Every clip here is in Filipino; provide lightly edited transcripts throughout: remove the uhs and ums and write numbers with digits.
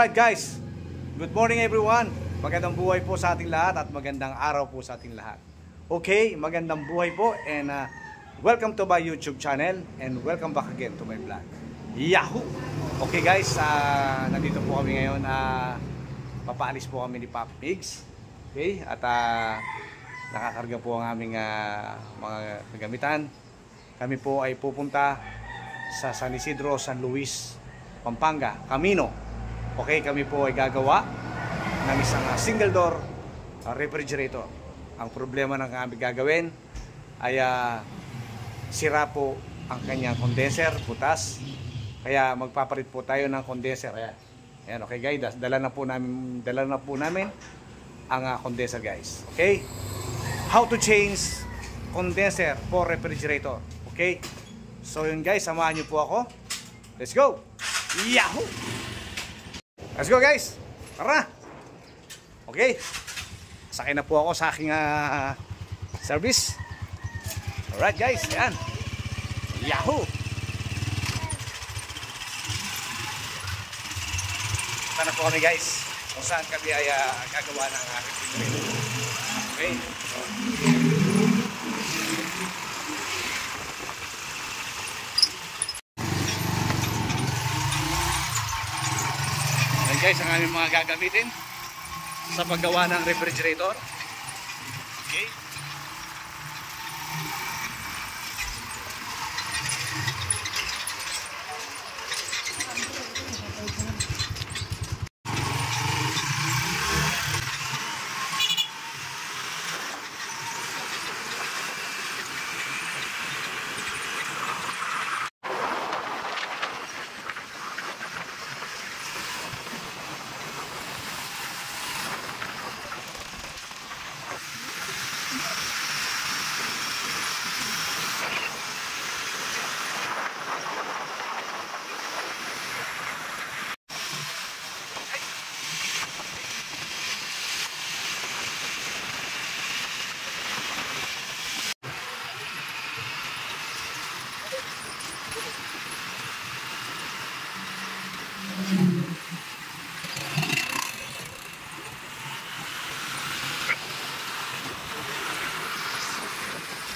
Alright guys, good morning everyone. Magandang buhay po sa ating lahat at magandang araw po sa ating lahat. Okay, magandang buhay po and welcome to my YouTube channel and welcome back again to my vlog. Yahoo! Okay guys, nandito po kami ngayon. Papaalis po kami ni Pop Pigs. Okay, at nakakarga po ang aming mga kagamitan. Kami po ay pupunta sa San Isidro, San Luis, Pampanga, Camino. Okay, kami po ay gagawa ng isang single door refrigerator. Ang problema ng aming gagawin ay sira po ang kanyang condenser, butas. Kaya magpapalit po tayo ng condenser. Ayan, okay guys, dala na po namin ang condenser guys. Okay? How to change condenser for refrigerator. Okay? So yun guys, samahan niyo po ako. Let's go! Yahoo! Let's go guys! Tara! Okay, sakay na po ako sa aking service. Alright guys, yan. Yahoo! Sana po kami guys kung saan kami ay gagawa ng refrigerator. Okay? Guys, ang aming mga gagamitin sa paggawa ng refrigerator. Okay.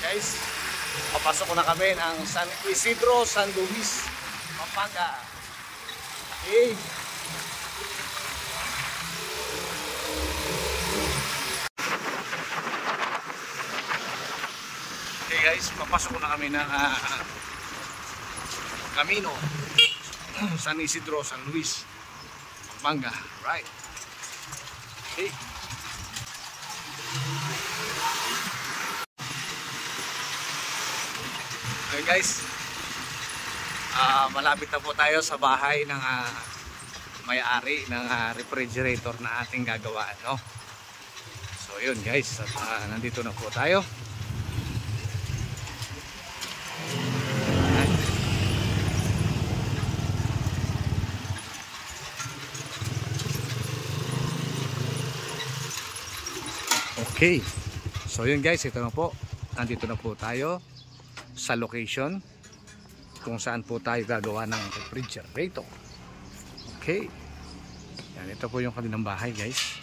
Guys, papasok ko na kami ng San Isidro, San Luis, Pampanga. Okay. Okay guys, papasok ko na kami ng Camino, San Isidro, San Luis, Pampanga. Right. Okay. Okay guys, malapit na po tayo sa bahay ng may-ari ng refrigerator na ating gagawaan, no? So yun guys, at nandito na po tayo. Okay, so yun guys, ito na po, nandito na po tayo sa location kung saan po tayo gagawa ng refrigerator. Okay, yan, ito po yung kanilang bahay guys.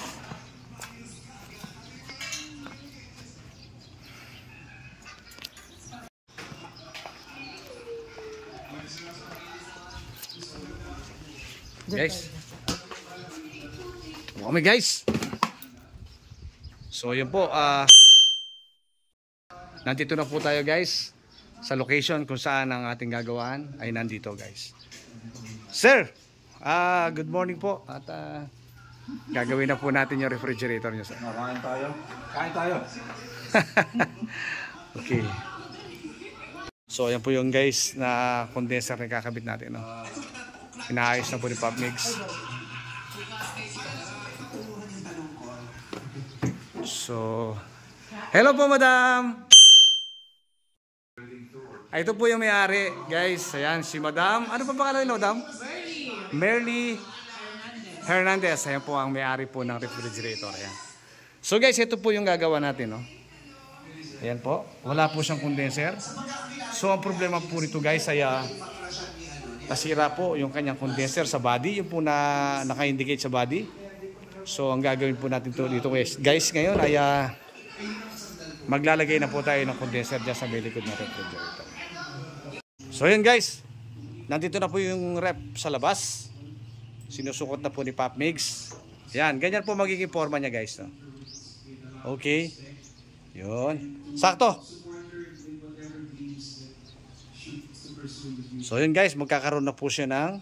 Guys, kami guys. So yun po, nandito na po tayo guys sa location kung saan ang ating gagawaan ay nandito guys. Sir, good morning po. At gagawin na po natin yung refrigerator nyo sir. Kain tayo. Kain tayo. Okay. So ayan po yung guys na condenser na kakabit natin, no? Inaayos na po ni Pop Mix. So hello po madam. Ito po yung may-ari, guys. Ayan, si Madam. Ano pa pangalan nila, Madam? Merly Hernandez. Ayan po ang may-ari po ng refrigerator. Ayan. So guys, ito po yung gagawa natin, no? Ayan po. Wala po siyang condenser. So ang problema po nito guys ay nasira po yung kanyang condenser sa body, yung po na naka-indicate sa body. So ang gagawin po natin to dito guys ngayon ay maglalagay na po tayo ng condenser dyan sa may likod na refrigerator. So yun guys, nandito na po yung rep sa labas. Sinusukot na po ni Pop Migs. Yan, ganyan po magiging forma niya guys, no? Okay. Yun. Sakto. So yun guys, magkakaroon na po siya ng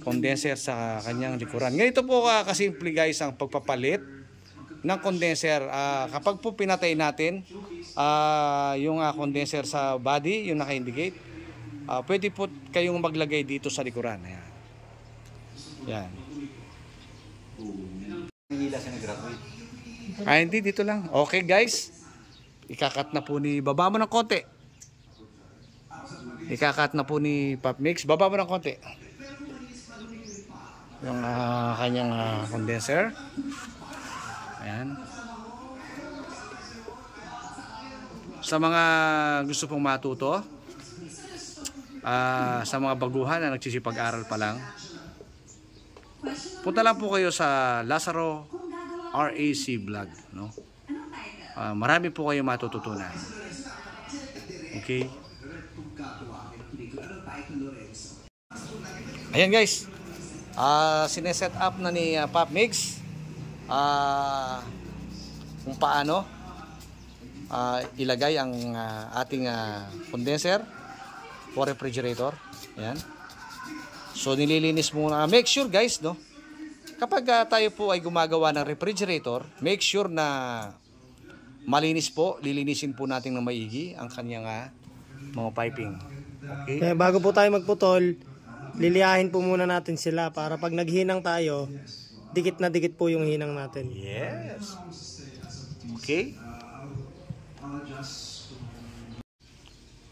condenser sa kanyang likuran. Ganito po kasimple guys ang pagpapalit ng condenser. Kapag po pinatay natin yung condenser sa body, yung naka-indicate, pwede po kayong maglagay dito sa likuran. Ayan. Yan. Hindi, dito lang. Okay guys. Ikakat na po ni, baba mo ng konti. Ikakat na po ni Pop Mix. Baba mo ng konti. Yung kanyang condenser. Ayan. Sa mga gusto pong matuto, sa mga baguhan na nagsisipag-aral pa lang, punta lang po kayo sa Lazaro RAC vlog, no? Marami po kayo matututunan. Okay? Ayan guys. Sineset up na ni Pop Mix kung paano ilagay ang ating condenser for refrigerator. Ayan. So nililinis muna. Make sure guys, no? Kapag tayo po ay gumagawa ng refrigerator, make sure na malinis po. Lilinisin po natin ng maigi ang kanyang mga piping. Okay? Bago po tayo magputol, liliyahin po muna natin sila para pag naghinang tayo, dikit na dikit po yung hinang natin. Yes. Okay.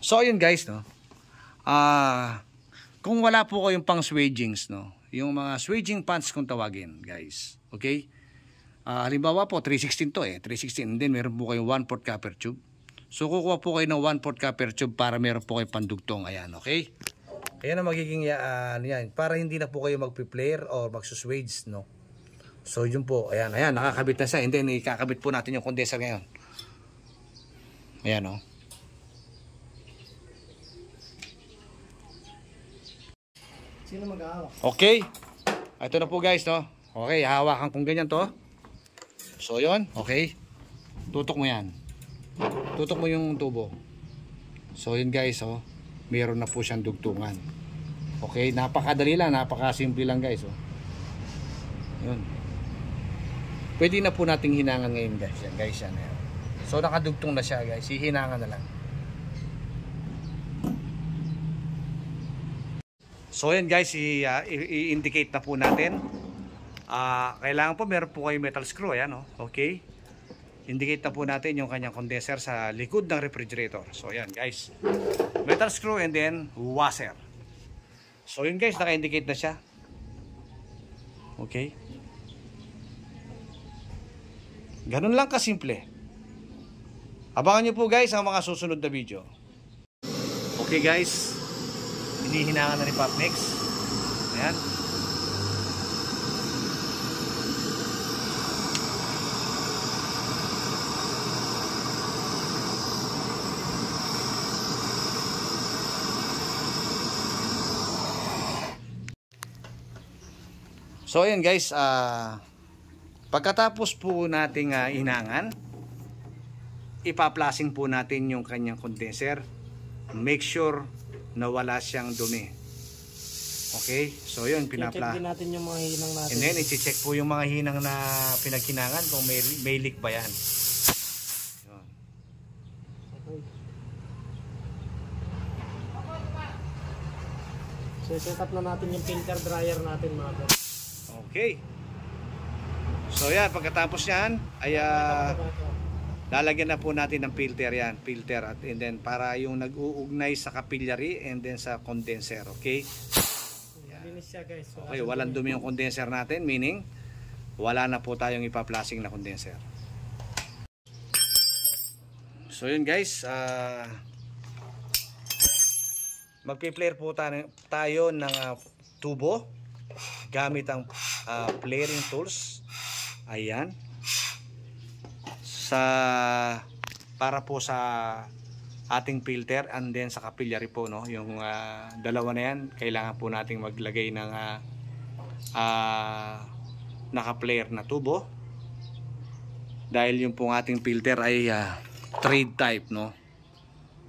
So ayun guys, no? Kung wala po kayong pang swagings, no? Yung mga swaging pants kung tawagin, guys. Okay? Halimbawa po, 316 to 316. And then meron po kayong 1/4 copper tube. So kukuha po kayo ng 1/4 copper tube para meron po kayong pandugtong. Ayan, okay? Ayan ang magiging yan. Para hindi na po kayo magpi-flare or magsuswage, no? So yun po, ayan, nakakabit na siya. And then ikakabit po natin yung condenser ngayon. Ayan, no? Sino mag-ahawak? Okay. Ito na po guys, no? Okay, hawakan kong ganyan to. So yun, okay. Tutok mo yan. Tutok mo yung tubo. So yun guys, oh. Meron na po siyang dugtungan. Okay, napakadali lang, napakasimple lang guys, oh. Yun. Pwede na po nating hinangan ngayon guys. Yan guys, yan. So nakadugtong na siya guys. Hihinangan na lang. So yan guys, i-indicate na po natin. Kailangan po meron po kayo metal screw, ayan, oh. Okay. Indicate na po natin yung kanyang condenser sa likod ng refrigerator. So yan guys, metal screw and then washer. So yun guys, naka-indicate na siya. Okay. Ganun lang kasimple. Abangan nyo po guys ang mga susunod na video. Okay guys, hinihinangan na ni Pop Mix. Ayan. So ayan guys, pagkatapos po nating hinangan, ipaplasing po natin yung kanyang condenser. Make sure na wala siyang dumi. Okay? So yun, I-check din natin yung mga hinang natin. And then i-check po yung mga hinang na pinaghinangan kung may leak ba yan. Yun. So set up na natin yung filter dryer natin mga boss. Okay. So yan, pagkatapos yan ay lalagyan na po natin ng filter yan, filter, at and then para yung nag-uugnay sa capillary and then sa condenser, okay? Linis siya guys. Okay, walang dumi yung condenser natin, meaning wala na po tayong ipaplasing na condenser. So yun guys, magpi-flare po tayo ng tubo gamit ang flaring tools. Ayan. Para po sa ating filter and then sa capillary po, no? Yung dalawa na yan, kailangan po nating maglagay ng naka-flare na tubo. Dahil yung pong ating filter ay trade type, no?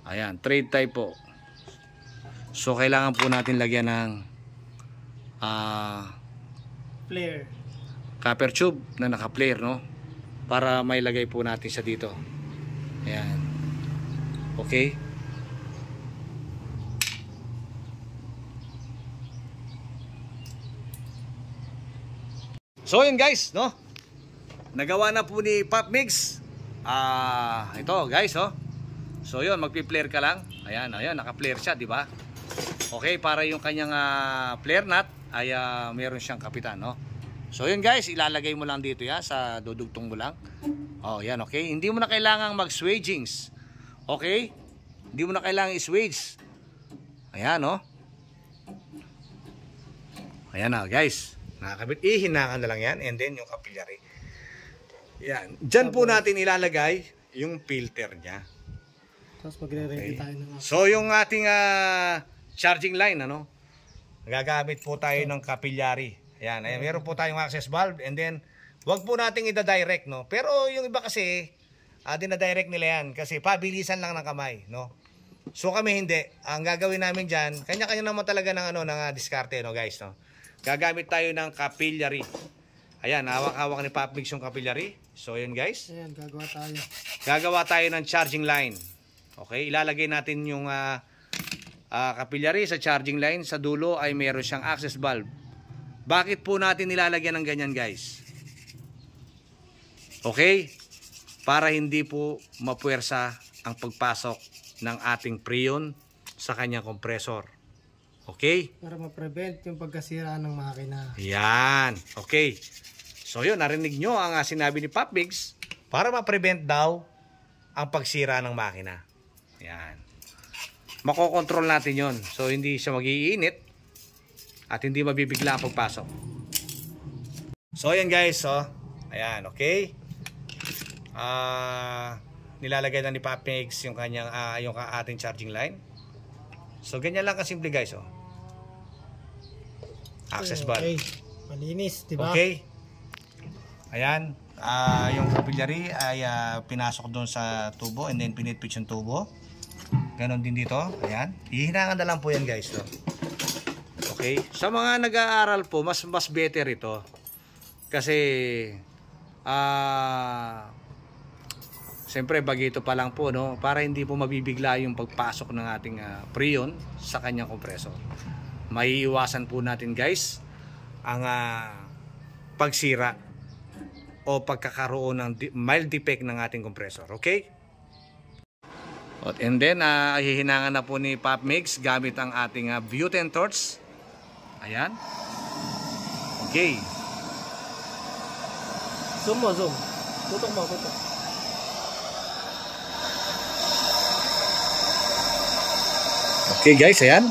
Ayan, trade type po. So kailangan po natin lagyan ng Flare. copper tube na naka-flare, no? Para may lagay po natin sa dito. Ayan. Okay? So yun guys, no? Nagawa na po ni Pop Mix. Ito guys, oh. So yun, magpi-flare ka lang. Ayan, ayan, naka-flare siya, di ba? Okay, para yung kanyang flare nut ay meron siyang kapitan, no? So yun guys, ilalagay mo lang dito ya sa dudugtong mo lang. Oh, yan, okay. Hindi mo na kailangang mag-swagings. Okay? Hindi mo na kailangang i-swage. Ayan, no? Ayan na, guys. Nakakabit. Ihinakan na lang yan and then yung capillary. Yan. Diyan po natin ilalagay yung filter niya. Tapos magre-ready tayo ng So yung ating charging line, ano? Gagamit po tayo ng capillary. Ayan, ayan, meron po tayong access valve and then wag po nating ida-direct, no? Pero yung iba kasi dina-direct nila yan kasi pabilisan lang ng kamay, no? So kami hindi. Ang gagawin namin diyan, kanya-kanya naman talaga ng ng diskarte, no, guys, no? Gagamit tayo ng capillary. Ayan, hawak-hawak ni Pop Mix yung capillary. So yun guys. Ayan, gagawa tayo. Gagawa tayo ng charging line. Okay, ilalagay natin yung capillary sa charging line. Sa dulo ay meron siyang access valve. Bakit po natin nilalagyan ng ganyan guys? Okay? Para hindi po mapuwersa ang pagpasok ng ating freon sa kanyang kompresor. Okay? Para ma-prevent yung pagkasira ng makina. Yan. Okay. So yun, narinig nyo ang sinabi ni Pop Mix, para ma-prevent daw ang pagsira ng makina. Yan. Makokontrol natin yon. So hindi siya mag-iinit at hindi mabibigla ang pagpasok. So yan guys, so ayan, okay. Nilalagay na ni Pop Mix yung kanyang yung ating charging line. So ganyan lang kasimple guys, oh. Access valve. Okay. Malinis, di ba? Okay. Ayan, yung capillary ay pinasok doon sa tubo and then pinitpit yung tubo. Ganon din dito. Ayan. Hihinangan na lang po yan guys, no? Okay. Sa mga nag-aaral po, mas better ito. Kasi siyempre bagito pa lang po, no? Para hindi po mabibigla yung pagpasok ng ating freon sa kanyang kompresor. Maiiwasan po natin guys ang pagsira o pagkakaroon ng mild defect ng ating kompresor. Okay? And then hihinangan na po ni Pop Mix gamit ang ating butane torch. Ayan. Okay. Zoom mo, zoom. Tutok mo, tutok. Okay guys, ayan.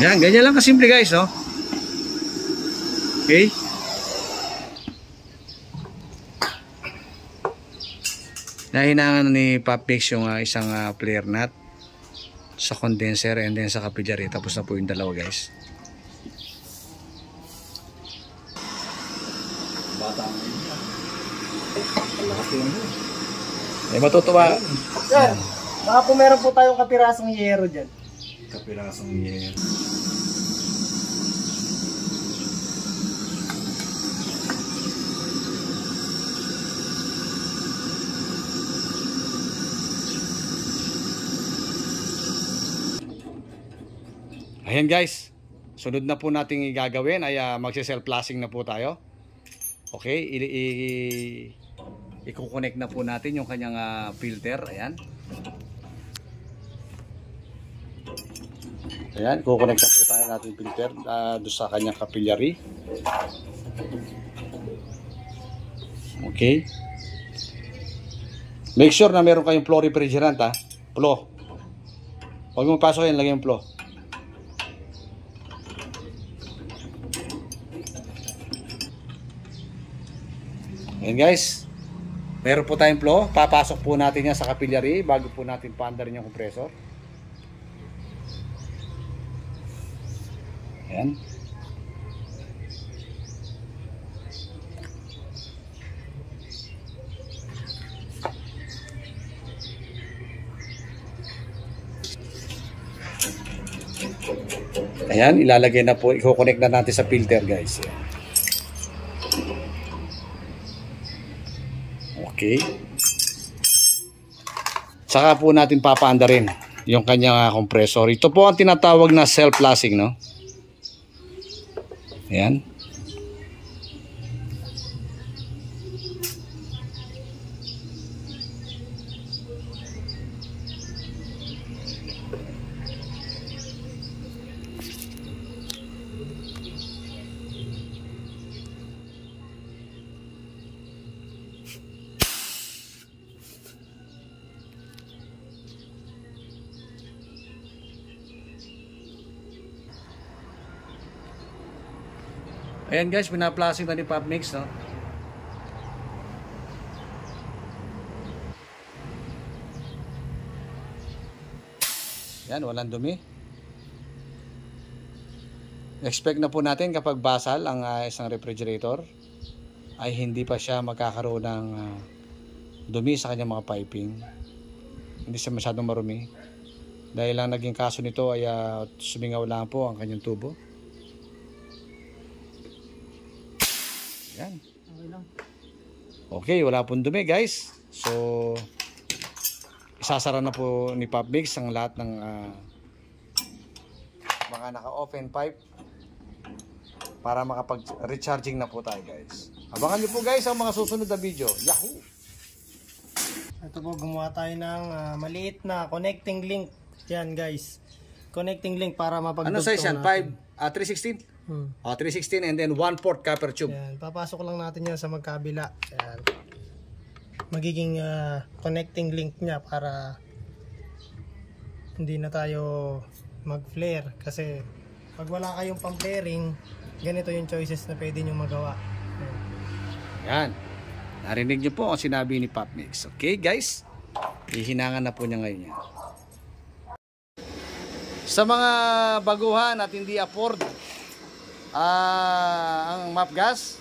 Yan, ganyan lang kasimple guys, no? Okay? Nahinangan ni Pop Mix yung isang flare nut sa condenser and then sa capillary. Tapos na po yung dalawa guys. Bata mo yun. Malaki yun. Matutuwa. Yan. Baka po meron po tayong kapirasong yero dyan. Kapirasong yer. Ayan guys, sunod na po nating gagawin ay magse-self-flushing na po tayo. Okay, i-connect na po natin yung kanyang filter. Ayan. Ayan, kukonect na po tayo natin filter doon sa kanyang capillary. Okay. Make sure na meron kayong flow refrigerant ha. Flow. Huwag mong pasok yan, lagyan yung flow. Ayan guys, meron po tayong flow. Papasok po natin yan sa capillary bago po natin paandarin yung compressor. Ayan. Ayan, ilalagay na po, i-connect na natin sa filter guys. Ayan. Okay. Saka po natin papaandarin yung kanyang compressor. Ito po ang tinatawag na self-flushing, no? Ayan. Ayan guys, pinaplasing na ni Pop Mix, no? Yan, walang dumi. Expect na po natin kapag basal ang isang refrigerator ay hindi pa siya magkakaroon ng dumi sa kanyang mga piping. Hindi siya masyadong marumi. Dahil lang naging kaso nito ay sumingaw lang po ang kanyang tubo. Yan. Okay lang. Okay, wala pong dumi guys. So, isasara na po ni Pop Mix ang lahat ng mga naka-open pipe para makapag-recharging na po tayo guys. Abangan nyo po guys ang mga susunod na video. Yahoo! Ito po, gumawa tayo ng maliit na connecting link. Yan guys. Connecting link para mapagdugtong. Ano size yan? 316? 316 and then 1/4 copper tube. Yan, papasok lang natin yan sa magkabila. Yan. Magiging connecting link niya para hindi na tayo mag-flare. Kasi pag wala kayong pang-flaring, ganito yung choices na pwede nyo magawa. Yan. Narinig nyo po ang sinabi ni Pop Mix. Okay guys? Ihinangan na po niya ngayon yan. Sa mga baguhan at hindi afford ang MAP gas,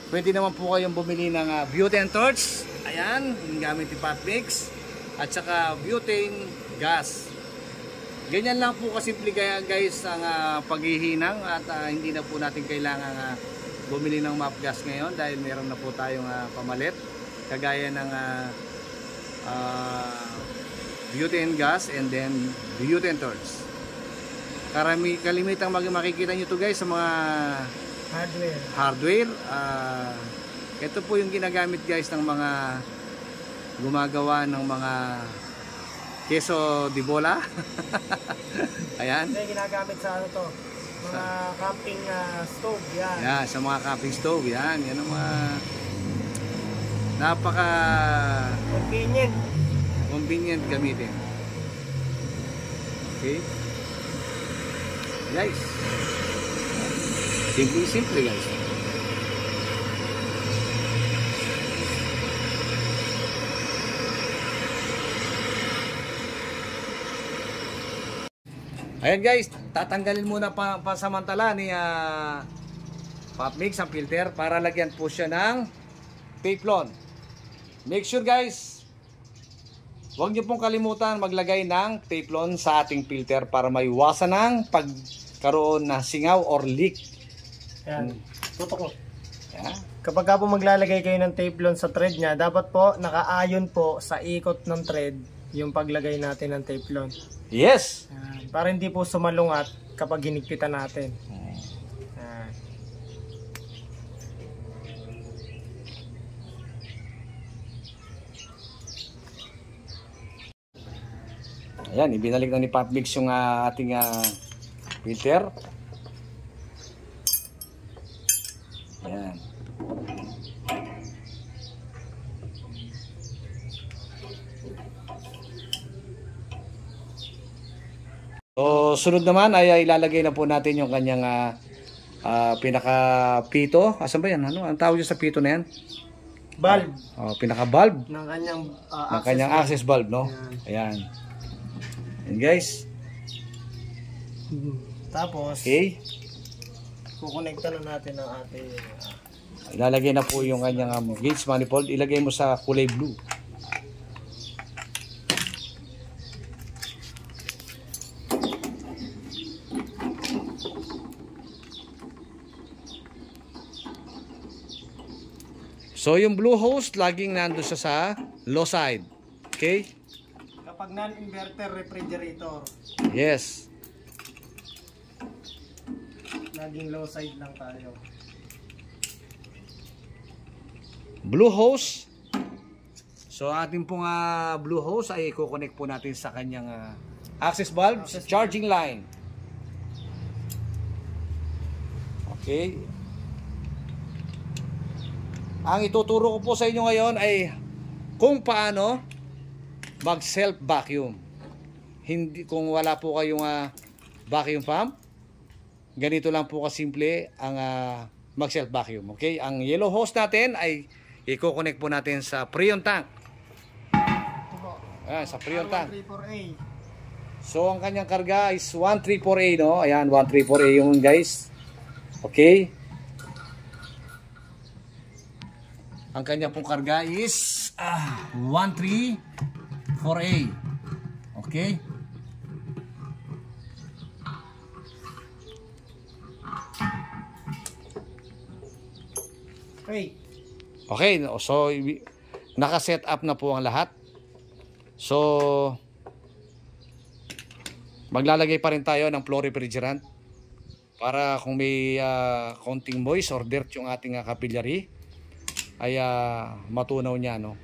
pwede naman po kayong bumili ng butane torch. Ayan, yung gamit ni Pop Mix. At saka butane gas. Ganyan lang po kasimple guys ang paghihinang. At hindi na po natin kailangan bumili ng MAP gas ngayon dahil meron na po tayong pamalit. Kagaya ng butane gas and then butane torch. Kalimitang makikita nyo to guys sa mga hardware. Ito po yung ginagamit guys ng mga gumagawa ng mga keso de bola. Ayan. Ito ginagamit sa ano to, mga camping stove. Yan. Yeah, sa mga camping stove. Yan ang mga napaka convenient gamitin. Okay guys, simple guys. Ayan guys, tatanggalin muna pasamantala ni Pop Mix ang filter para lagyan po siya ng teflon. Make sure guys, huwag niyo pong kalimutan maglagay ng teflon sa ating filter para maiwasan ng pagkaroon ng singaw or leak. Ayan, tutok mo. Yan. Kapag ka po maglalagay kayo ng teflon sa thread niya, dapat po nakaayon po sa ikot ng thread yung paglagay natin ng teflon. Yes! Ayan, para hindi po sumalungat kapag hinigpitan natin. Ayan, ibinalik na ni Pop Mix yung ating filter. Ayan. So, sunod naman ay ilalagay na po natin yung kanyang pinaka-pito. Asan ba yan? Ano? Ang tawag sa pito na yan? Valve. Pinaka-valve Ng kanyang ng kanyang access valve, no? Ayan. Ayan, guys. Tapos, Okay. kukonekta na natin ang ating Ilalagay na po yung kanyang gauge manifold. Ilagay mo sa kulay blue. So yung blue hose laging nandun sa low side. Okay? kapag non-inverter refrigerator, Yes. laging low side lang tayo. Blue hose. So ating pong blue hose ay i-connect po natin sa kanyang access valve, charging line. Okay. Ang ituturo ko po sa inyo ngayon ay kung paano mag self vacuum. Hindi kung wala po kayong vacuum pump, ganito lang po kasimple ang mag self vacuum. Okay? Ang yellow hose natin ay i-connect po natin sa Freon tank. Ayan, sa Freon tank. 134A. So ang kanyang karga is 134A, no? Ayan, 134A yung guys. Okay? Ang kanya pong karga is 134A. Okay? Hey, Okay, so naka-set up na po ang lahat. So maglalagay pa rin tayo ng floor refrigerant para kung may konting moist or dirt yung ating capillary ay matunaw niya, no?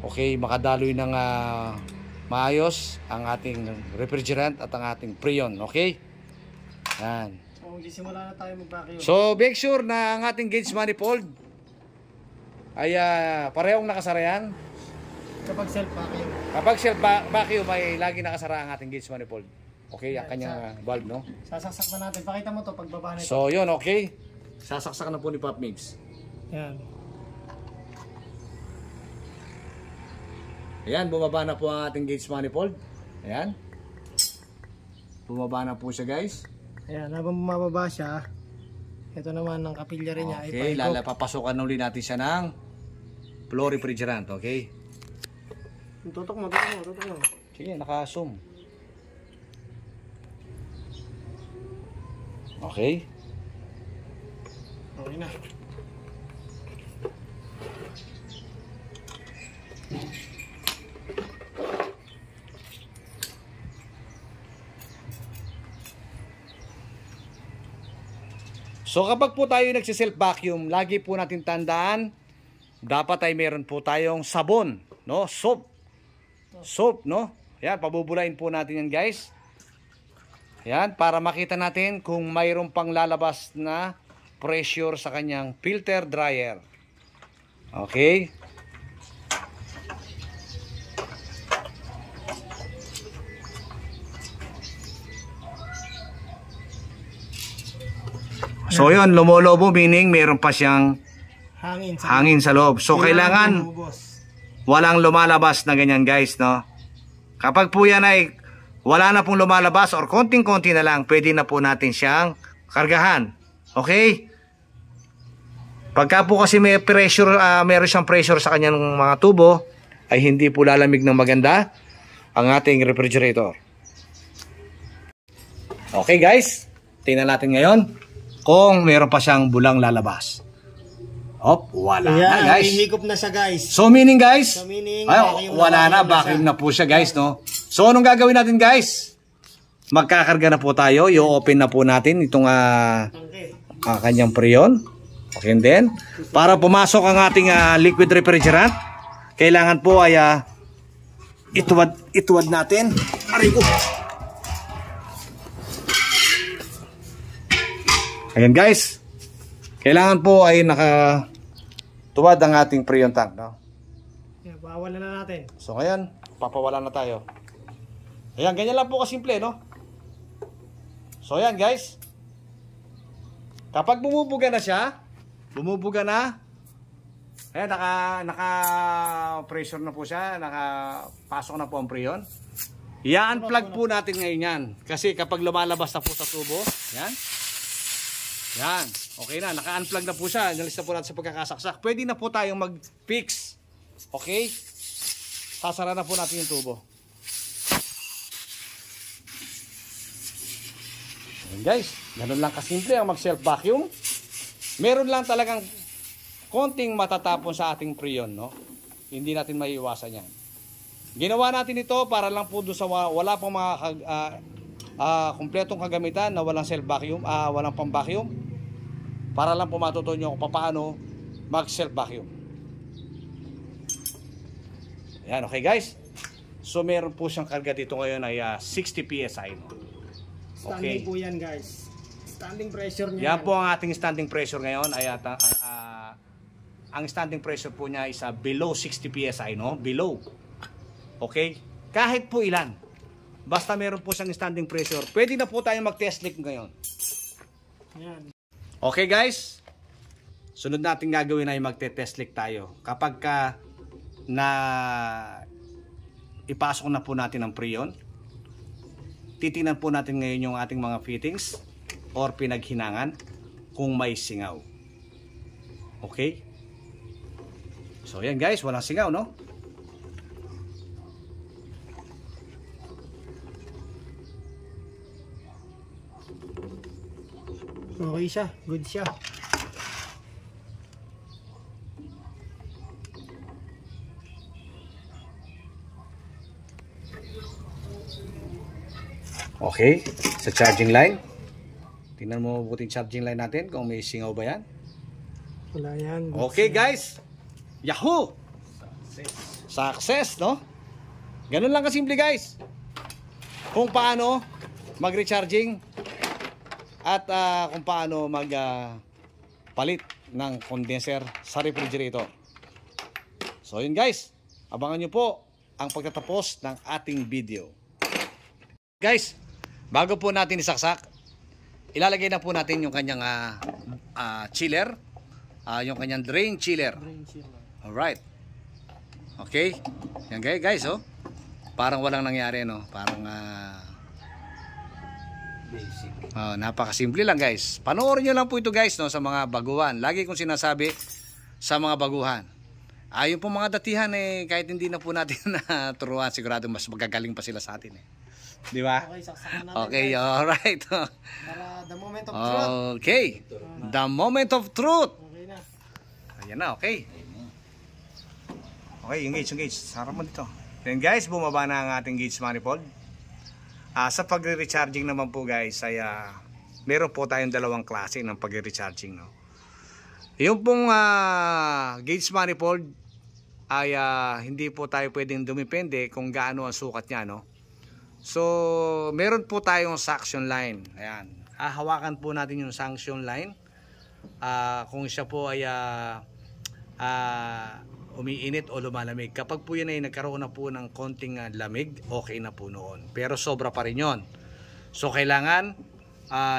Okay, makadaloy ng maayos ang ating refrigerant at ang ating Freon, okay? Yan. kung simula na tayo mag-vacuum. So make sure na ang ating gauge manifold ay parehong nakasara yan. Kapag self-vacuum. Kapag self vacuum ay lagi nakasara ang ating gauge manifold. Okay, ang kanyang valve, no? Sasaksak na natin. Pakita mo to pagbaba nito. So yun, okay. Sasaksak na po ni Pop Mix. Yan. Ayan, bumaba na po ang ating gauge manifold. Ayan. Bumaba na po siya, guys. Ayan, habang bumababa siya, ito naman ang capillary niya. Okay, papasukan ulit natin siya ng floor refrigerant, okay? Tutok mo. Sige, naka-zoom. Okay. Okay na. So kapag po tayo nagsi-self vacuum, lagi po natin tandaan, dapat ay meron po tayong sabon, no? Soap. Soap, no? Ayan, pabubulain po natin yan, guys. Ayan, para makita natin kung mayroon pang lalabas na pressure sa kanyang filter dryer. Okay? So yun, lumolobo meaning meron pa siyang hangin sa loob. So kailangan walang lumalabas na ganyan, guys, no? Kapag po yan ay wala na pong lumalabas or konting-konti na lang, pwede na po natin siyang kargahan. Okay? Pagka po kasi may pressure, meron siyang pressure sa kanyang mga tubo, ay hindi po lalamig ng maganda ang ating refrigerator. Okay guys, tingnan natin ngayon kung meron pa siyang bulang lalabas. Wala na guys. Hihigop na siya guys. So meaning guys, Vacuum wala na, vacuum na po siya guys, no? So anong gagawin natin guys? Magkakarga na po tayo, i-open na po natin itong kanyang preyon. Okay, and then, para pumasok ang ating liquid refrigerant, kailangan po ay ituwad natin. Aray ko! Ayan guys, kailangan po ay nakatuwad ang ating preyon tank, no? Yan, pawalan na natin. So ngayon, papawalan na tayo. Ayan, ganyan lang po kasimple, no? So ayan guys, kapag bumubuga na siya, ayan, naka-pressure na po siya, nakapasok na po ang preyon. I-unplug po natin ngayon yan. Kasi kapag lumalabas na po sa tubo, yan, okay na, naka-unplug na po siya. Inalis na po natin sa pagkakasaksak. Pwede na po tayong mag-fix. Okay? Sasara na po natin yung tubo. Ayan guys, ganun lang kasimple ang mag-self vacuum. Meron lang talagang konting matatapon sa ating preyon, no? Hindi natin maiiwasan yan. Ginawa natin ito para lang po doon sa wala pang mga kumpletong kagamitan na walang self vacuum, walang pang vacuum. Para lang po matutunan nyo kung paano mag self vacuum. Ayan, okay guys. So meron po siyang karga dito ngayon ay 60 PSI, no? Standing po yan guys. Standing pressure niya. Yan po ang ating standing pressure ngayon ay ang standing pressure po niya is below 60 PSI, no? Below. Okay? Kahit po ilan. Basta meron po siyang standing pressure. Pwede na po tayong mag-test leak ngayon. Yan. Okay guys? Sunod natin gagawin ay magte-test leak tayo. Kapag ipasok na po natin ang preyon, titingnan po natin ngayon yung ating mga fittings or pinaghinangan kung may singaw. Okay? So yan guys, walang singaw, no? Okay siya, good siya. Okay, sa charging line. Tingnan mo mabuting charging line natin kung may singaw ba yan. Wala yan. Okay guys, Yahoo! Success, no? Ganun lang kasimple guys. Kung paano mag-recharging at kung paano mag-palit ng condenser sa refrigerator. So yun guys, abangan nyo po ang pagtatapos ng ating video. Guys, bago po natin isaksak, ilalagay na po natin yung kanyang chiller, yung kanyang drain chiller. Alright. Okay. Yan guys, oh. Parang walang nangyari, no? Parang basic. Napakasimple lang guys. Panoorin nyo lang po ito guys, no? Sa mga baguhan. Lagi kong sinasabi sa mga baguhan. Yung po mga datihan kahit hindi na po natin naturuan, sigurado mas magagaling pa sila sa atin Di ba? Okay, saksakan natin. Okay, guys. alright. Para the moment of truth. Okay. The moment of truth. Okay na. Ayan na, okay. Okay, yung gauge. Sarap mo dito. Then guys, bumaba na ang ating gauge manifold. Sa pagre-recharging naman po guys, ay meron po tayong dalawang klase ng pagre-recharging, no? Yung pong gauge manifold ay hindi po tayo pwedeng dumipende kung gaano ang sukat niya, no? So, meron po tayong suction line. Ayan. Hahawakan po natin yung suction line. Kung siya po ay umiinit o lumalamig. Kapag po yan ay nagkaroon na po ng konting lamig, okay na po noon. Pero sobra pa rin yun. So, kailangan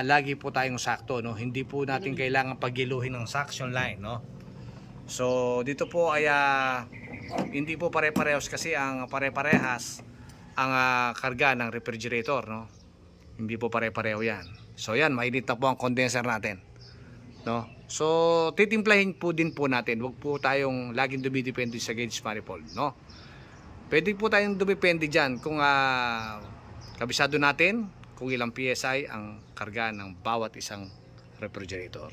lagi po tayong sakto, no? Hindi po natin kailangan pagiluhin ng suction line, no? So, dito po ay hindi po pare-parehas kasi ang pare-parehas ang karga ng refrigerator, no? Hindi po pare-pareho yan. So yan, mainit na po ang condenser natin, no? So titimplahin po din po natin. Huwag po tayong laging dumidepende sa gauge manifold, no? pwede po tayong dumepende dyan kung kabisado natin kung ilang PSI ang karga ng bawat isang refrigerator.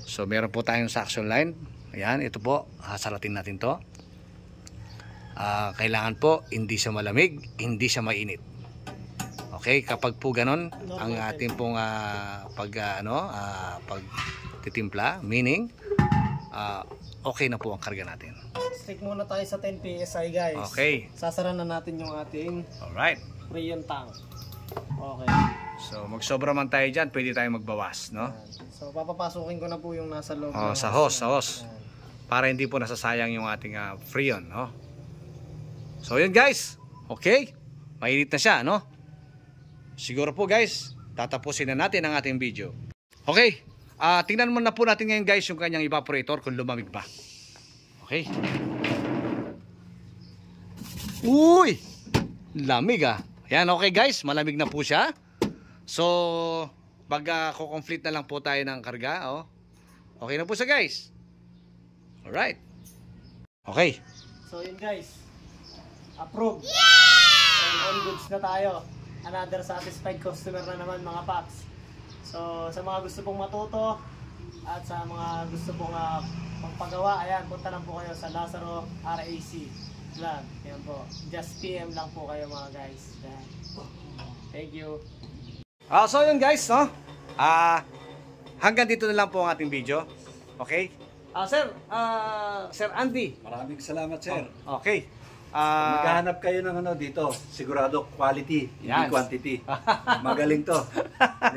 So meron po tayong suction line. Ayan, ito po, saratin natin to. Kailangan po hindi siya malamig, hindi siya mainit. Okay, kapag po ganon ang ating pong pagtitimpla, meaning okay na po ang karga natin. Stick muna tayo sa 10 PSI guys. Okay. Sasara na natin yung ating Alright. Freon tank. Okay. So magsobra man tayo dyan, pwede tayong magbawas, no? So papapasukin ko na po yung nasa loob. Sa hose. Para hindi po nasasayang yung ating Freon, no? So yun guys. Okay. Mainit na siya, no? Siguro po guys, tatapusin na natin ang ating video. Okay. Tingnan muna po natin ngayon guys yung kanyang evaporator kung lumamig ba. Okay. Uy! Lamig Yan, okay guys, malamig na po siya. So, ko-complete na lang po tayo ng karga. Okay na po siya guys. Alright. Okay. So yun guys, approved. And all goods na tayo. Another satisfied customer na naman mga paps. So sa mga gusto pong matuto at sa mga gusto pong pagpagawa, ayan, punta lang po kayo sa Lazaro RAC Vlog. Ayan po, just PM lang po kayo mga guys. Ayan. Thank you. So yun guys, no? Hanggang dito na lang po ang ating video. Okay? Sir Andy. Maraming salamat, sir. Okay. Maghahanap kayo ng dito, sigurado quality, hindi Yan. quantity. Magaling to.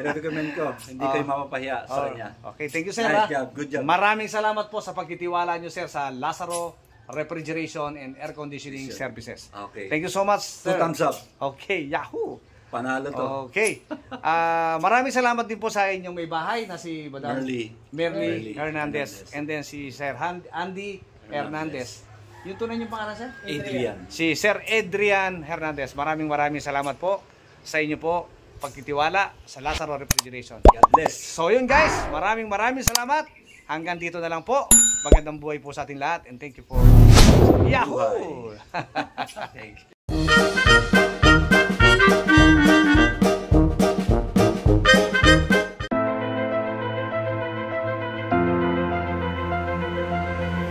Nirecommend ko. Hindi kayo mapapahiya sa kanya. Okay, thank you sir. Nice job, good job. Maraming salamat po sa pagtitiwala nyo sir sa Lazaro Refrigeration and Air Conditioning Services. Okay. Thank you so much sir. 2 thumbs up. Okay, yahoo! Panalo to. Okay. Maraming salamat din po sa inyong may bahay na si Madam Merly Hernandez. And then si Sir Andy Hernandez. Yung tunay niyong pangalan sir? Adrian. Si Sir Adrian Hernandez. Maraming salamat po sa inyo po pagtitiwala sa Lazaro Refrigeration. God bless. So yun guys, maraming salamat. Hanggang dito na lang po. Magandang buhay po sa ating lahat and thank you for Yahoo! Thank you.